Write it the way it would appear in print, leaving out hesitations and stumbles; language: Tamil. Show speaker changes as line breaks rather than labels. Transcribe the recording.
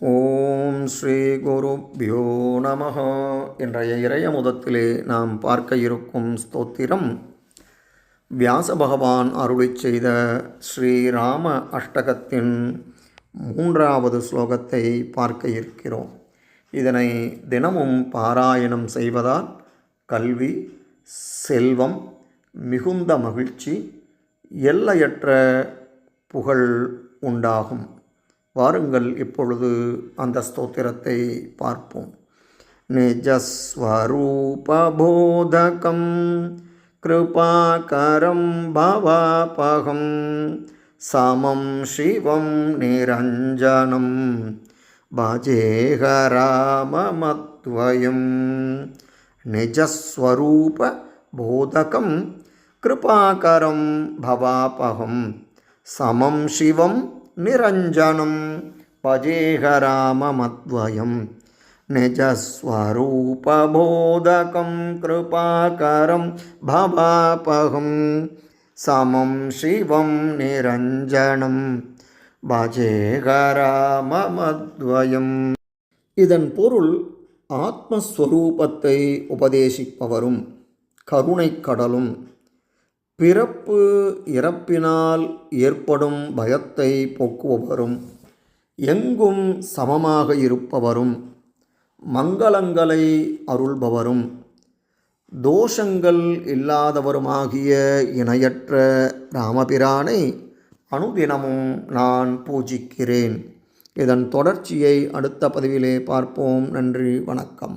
ஓம் ஸ்ரீ குருப்யோ நமஹ. இன்றைய இறைய முதத்திலே நாம் பார்க்க இருக்கும் ஸ்தோத்திரம் வியாச பகவான் அருளிச் செய்த ஸ்ரீராம அஷ்டகத்தின் 3வது ஸ்லோகத்தை பார்க்க இருக்கிறோம். இதனை தினமும் பாராயணம் செய்வதால் கல்வி, செல்வம், மிகுந்த மகிழ்ச்சி, எல்லையற்ற புகழ் உண்டாகும். வாருங்கள் இப்பொழுது அந்த ஸ்தோத்திரத்தை பார்ப்போம். நிஜஸ்வரூபபோதகம் கிருபாகரம் பவாபகம் சமம் சிவம் நிரஞ்சனம் பஜேஹராமமத்வயம். நிஜஸ்வரூப போதகம் கிருபாகரம் பவாபகம் சமம் சிவம் நிரஞ்சனம் பஜேஹராமமத்வயம். நிஜஸ்வரூபபோதகம் கிருபாகரம் பவாபகம் சமம் சிவம் நிரஞ்சனம் பஜேஹராமமத்வயம். இதன் பொருள் ஆத்மஸ்வரூபத்தை உபதேசிப்பவரும் கருணைக்கடலும் பிறப்பு இறப்பினால் ஏற்படும் பயத்தை போக்குபவரும் எங்கும் சமமாக இருப்பவரும் மங்களங்களை அருள்பவரும் தோஷங்கள் இல்லாதவருமாகிய இணையற்ற ராமபிரானை அனுதினமும் நான் பூஜிக்கிறேன். இதன் தொடர்ச்சியை அடுத்த பதிவிலே பார்ப்போம். நன்றி, வணக்கம்.